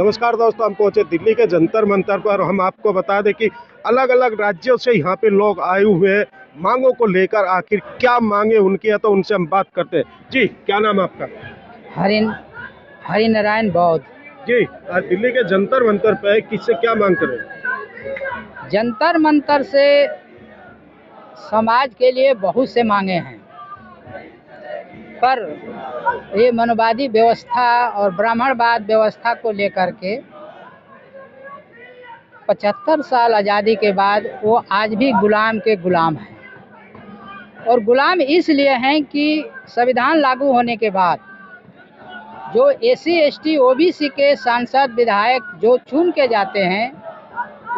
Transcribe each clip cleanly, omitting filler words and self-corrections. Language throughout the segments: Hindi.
नमस्कार दोस्तों, हम पहुंचे दिल्ली के जंतर मंतर पर। हम आपको बता दें कि अलग अलग राज्यों से यहाँ पे लोग आए हुए हैं मांगों को लेकर। आखिर क्या मांगे उनकी है, तो उनसे हम बात करते हैं। जी, क्या नाम है आपका? हरि नारायण बौद्ध। जी, आज दिल्ली के जंतर मंतर पे किससे क्या मांग कर रहे हैं? जंतर मंतर से समाज के लिए बहुत से मांगे हैं, पर ये मनोवादी व्यवस्था और ब्राह्मणवाद व्यवस्था को लेकर के 75 साल आज़ादी के बाद वो आज भी गुलाम के गुलाम हैं। और गुलाम इसलिए हैं कि संविधान लागू होने के बाद जो SC ST OBC के सांसद विधायक जो चुन के जाते हैं,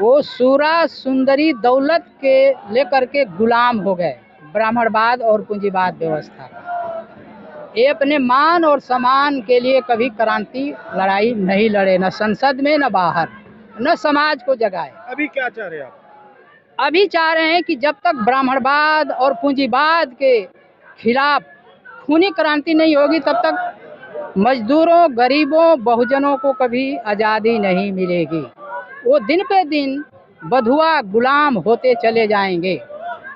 वो सूरा सुंदरी दौलत के लेकर के गुलाम हो गए ब्राह्मणवाद और पूंजीवाद व्यवस्था। ये अपने मान और सम्मान के लिए कभी क्रांति लड़ाई नहीं लड़े, न संसद में न बाहर, न समाज को जगाए। अभी क्या चाह रहे हैं आप? अभी चाह रहे हैं कि जब तक ब्राह्मणवाद और पूंजीवाद के खिलाफ खूनी क्रांति नहीं होगी, तब तक मजदूरों, गरीबों, बहुजनों को कभी आज़ादी नहीं मिलेगी। वो दिन पे दिन बधुआ गुलाम होते चले जाएंगे।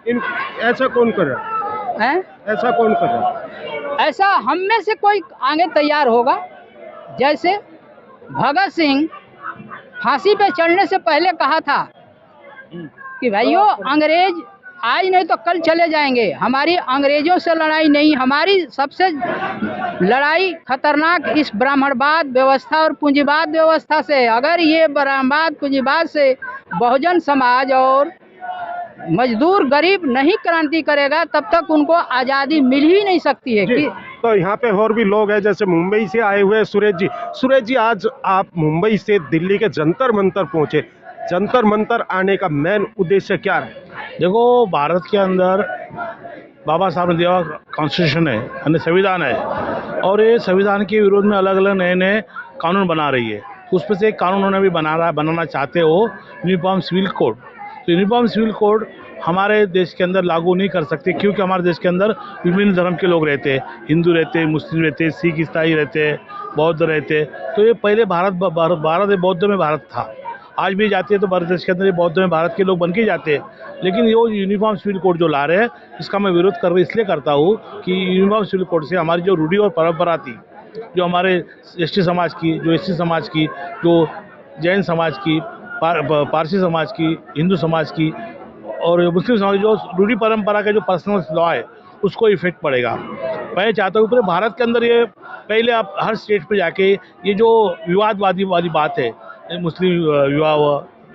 ऐसा कौन कर रहा है? ऐसा कौन कर रहा है? ऐसा हम में से कोई आगे तैयार होगा। जैसे भगत सिंह फांसी पे चढ़ने से पहले कहा था कि भाइयों, अंग्रेज आज नहीं तो कल चले जाएंगे, हमारी अंग्रेजों से लड़ाई नहीं, हमारी सबसे लड़ाई खतरनाक इस ब्राह्मणवाद व्यवस्था और पूंजीवाद व्यवस्था से। अगर ये ब्राह्मणवाद पूंजीवाद से बहुजन समाज और मजदूर गरीब नहीं क्रांति करेगा, तब तक उनको आज़ादी मिल ही नहीं सकती है। कि तो यहाँ पे और भी लोग हैं, जैसे मुंबई से आए हुए सुरेश जी। सुरेश जी, आज आप मुंबई से दिल्ली के जंतर मंतर पहुंचे। जंतर मंतर आने का मेन उद्देश्य क्या है? देखो, भारत के अंदर बाबा साहब ने दिया कॉन्स्टिट्यूशन है, यानी संविधान है, और ये संविधान के विरोध में अलग अलग नए नए कानून बना रही है। उसमें से एक कानून उन्होंने भी बनाना चाहते हो, यूनिफॉर्म सिविल कोड। तो यूनिफॉर्म सिविल कोड हमारे देश के अंदर लागू नहीं कर सकते, क्योंकि हमारे देश के अंदर विभिन्न धर्म के लोग रहते हैं। हिंदू रहते हैं, मुस्लिम रहते हैं, सिख ईसाई रहते हैं, बौद्ध रहते हैं। तो ये पहले भारत बौद्ध में भारत था, आज भी जाते हैं तो भारत देश के अंदर ये बौद्ध में भारत के लोग बन के जाते हैं। लेकिन ये यूनिफॉर्म सिविल कोड जो ला रहे हैं, इसका मैं विरोध इसलिए करता हूँ कि यूनिफॉर्म सिविल कोड से हमारी जो रूढ़ी और परंपरा थी, जो हमारे ST समाज की, जो SC समाज की, जो जैन समाज की, पारसी समाज की, हिंदू समाज की और मुस्लिम समाज की, जो रूढ़ी परंपरा का जो पर्सनल लॉ है, उसको इफेक्ट पड़ेगा। मैं चाहता हूँ पूरे भारत के अंदर ये पहले आप हर स्टेट पे जाके ये जो विवादवादी वाली बात है, मुस्लिम विवाह,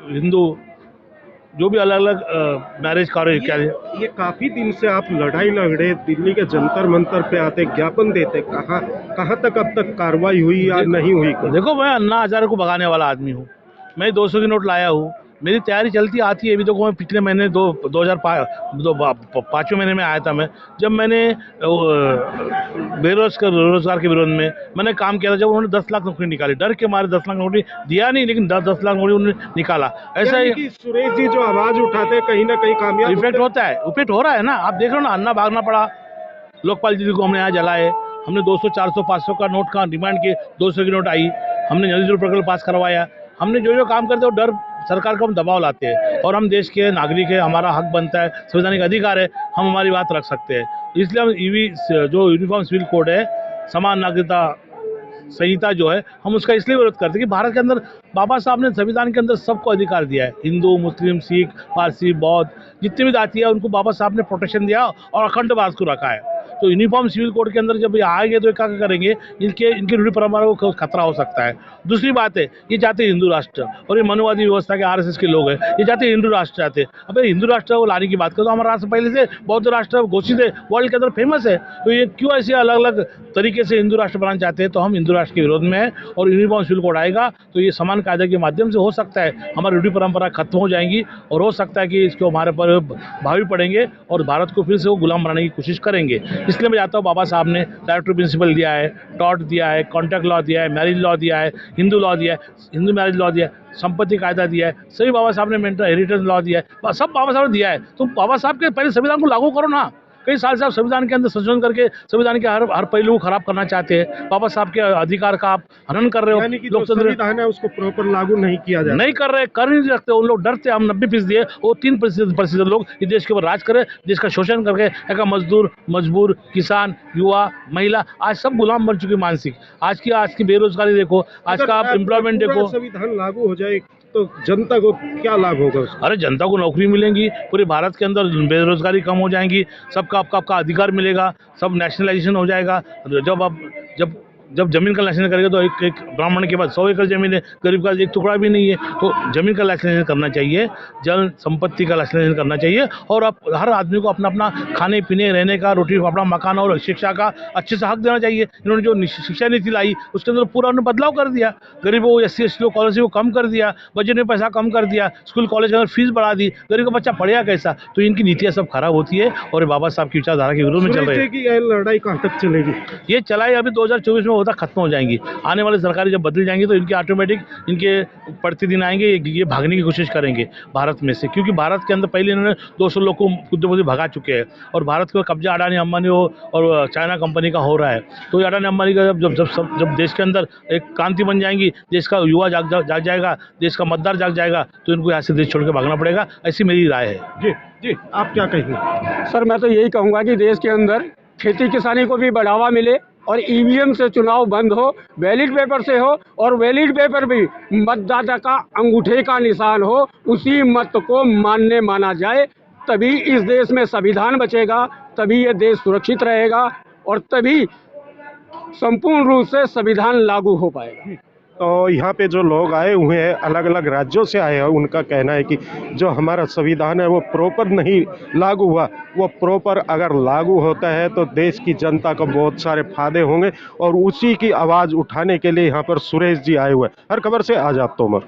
हिंदू जो भी अलग अलग मैरिज ये काफी दिन से आप लड़ाई लड़े, दिल्ली के जंतर मंतर पे आते, ज्ञापन देते, कहाँ तक अब तक कार्रवाई हुई या नहीं हुई? देखो, मैं अन्ना हजारे को भगाने वाला आदमी हूँ। मैं 200 की नोट लाया हूँ, मेरी तैयारी चलती आती है। अभी देखो, मैं पिछले महीने 2005वें महीने में आया था। मैं जब मैंने बेरोजगार के विरोध में मैंने काम किया था, जब उन्होंने 10 लाख नौकरी निकाली, डर के मारे 10 लाख नौकरी दिया नहीं, लेकिन 10 लाख नौकरी उन्होंने निकाला। ऐसा ही सुरेश जी जो आवाज उठाते हैं, कहीं ना कहीं कामयाब इफेक्ट होता है, इफेक्ट हो रहा है ना। आप देख रहे हो ना, अन्ना भागना पड़ा, लोकपाल जी को हमने यहाँ जलाए, हमने 200, 400, 500 का नोट का डिमांड किए, 200 की नोट आई, हमने जल्दी जल्दी प्रकल्प पास करवाया। हमने जो काम करते हैं वो डर सरकार को हम दबाव लाते हैं, और हम देश के नागरिक है, हमारा हक बनता है, संवैधानिक अधिकार है, हम हमारी बात रख सकते हैं। इसलिए हम जो यूनिफॉर्म सिविल कोड है, समान नागरिकता संहिता जो है, हम उसका इसलिए विरोध करते हैं कि भारत के अंदर बाबा साहब ने संविधान के अंदर सबको अधिकार दिया है। हिंदू, मुस्लिम, सिख, पारसी, बौद्ध जितनी भी जाति है, उनको बाबा साहब ने प्रोटेक्शन दिया और अखंड भारत को रखा है। तो यूनिफॉर्म सिविल कोड के अंदर जब ये आएंगे तो ये क्या करेंगे, इनकी रूढ़ी परंपरा को खतरा हो सकता है। दूसरी बात है, ये चाहते हैं हिंदू राष्ट्र, और ये मनोवादी व्यवस्था के RSS के लोग हैं, ये चाहते हैं हिंदू राष्ट्र चाहते हैं। अब हिंदू राष्ट्र को लाने की बात करो तो हमारा राष्ट्र पहले से बौद्ध राष्ट्र घोषित है, वर्ल्ड के अंदर फेमस है। तो ये क्यों ऐसे अलग अलग तरीके से हिंदू राष्ट्र बनाना चाहते हैं? तो हम हिंदू राष्ट्र के विरोध में है, और यूनिफॉर्म सिविल कोड आएगा तो ये समान कायदे के माध्यम से हो सकता है हमारी रूढ़ी परंपरा खत्म हो जाएंगी, और हो सकता है कि इसको हमारे पर भावी पड़ेंगे और भारत को फिर से वो गुलाम बनाने की कोशिश करेंगे। इसलिए मैं चाहता हूँ, बाबा साहब ने डायरेक्टिव प्रिंसिपल दिया है, टॉट दिया है, कॉन्ट्रैक्ट लॉ दिया है, मैरिज लॉ दिया है, हिंदू लॉ दिया है, हिंदू मैरिज लॉ दिया है, संपत्ति कायदा दिया है, सभी बाबा साहब ने मेंटल हेरिटेज लॉ दिया है, सब बाबा साहब ने दिया है। तो बाबा साहब के पहले संविधान को लागू करो ना। कई साल से आप संविधान के अंदर संशोधन करके संविधान के हर पहलू को खराब करना चाहते हैं। बाबा साहब के अधिकार का आप हनन कर रहे हो। यानी कि जो संविधान है उसको प्रॉपर लागू नहीं किया जा नहीं कर रहे, कर नहीं सकते। उन लोग डरते, हम 90% है, वो 3% लोग इस देश के ऊपर राज करे, देश का शोषण करके एक मजदूर, मजबूर, किसान, युवा, महिला आज सब गुलाम बन चुके मानसिक। आज की बेरोजगारी देखो, आज का आप एम्प्लॉयमेंट देखो। संविधान लागू हो जाए तो जनता को क्या लाभ होगा उसका? अरे जनता को नौकरी मिलेंगी, पूरे भारत के अंदर बेरोजगारी कम हो जाएंगी, सबका आपका अधिकार मिलेगा, सब नेशनलाइजेशन हो जाएगा। जब जमीन का लाइसेंस करेंगे तो एक ब्राह्मण के पास 100 एकड़ जमीन है, गरीब का एक टुकड़ा भी नहीं है, तो जमीन का लाइसेंस करना चाहिए, जल संपत्ति का लाइसेंस करना चाहिए, और अब हर आदमी को अपना अपना खाने पीने, रहने का, रोटी कपड़ा, मकान और शिक्षा का अच्छे से हक देना चाहिए। इन्होंने जो शिक्षा नीति लाई उसके अंदर पूरा उन्होंने बदलाव कर दिया। गरीबों को SC ST स्कॉलरशिप को कम कर दिया, बजट में पैसा कम कर दिया, स्कूल कॉलेज के अंदर फीस बढ़ा दी, गरीब का बच्चा पढ़ेगा कैसा? तो इनकी नीतियाँ सब खराब होती है और बाबा साहब की विचारधारा के विरोध में चल रहे हैं। ये लड़ाई कहाँ तक चलेगी? ये चलाई अभी 2024 में होता खत्म हो जाएंगी। आने वाली सरकारें जब बदल जाएंगी तो इनके ऑटोमेटिक इनके प्रतिदिन आएंगे, ये भागने की कोशिश करेंगे भारत में से, क्योंकि भारत के अंदर पहले इन्होंने 200 लोग को उद्योगपति भगा चुके हैं और भारत का कब्जा अडानी अंबानी और चाइना कंपनी का हो रहा है। तो अडानी अंबानी का जब देश के अंदर एक क्रांति बन जाएंगी, देश का युवा जाग जाएगा, देश का मतदार जाग जाएगा, तो इनको यहाँ से देश छोड़ के भागना पड़ेगा, ऐसी मेरी राय है। जी जी, आप क्या कहेंगे? सर मैं तो यही कहूँगा कि देश के अंदर खेती किसानी को भी बढ़ावा मिले और EVM से चुनाव बंद हो, बैलेट पेपर से हो, और बैलेट पेपर भी मतदाता का अंगूठे का निशान हो, उसी मत को माना जाए, तभी इस देश में संविधान बचेगा, तभी ये देश सुरक्षित रहेगा और तभी संपूर्ण रूप से संविधान लागू हो पाएगा। तो यहाँ पे जो लोग आए हुए हैं, अलग अलग राज्यों से आए हैं, उनका कहना है कि जो हमारा संविधान है वो प्रॉपर नहीं लागू हुआ, वो प्रॉपर अगर लागू होता है तो देश की जनता को बहुत सारे फायदे होंगे, और उसी की आवाज़ उठाने के लिए यहाँ पर सुरेश जी आए हुए हैं। हर खबर से आजाद तोमर।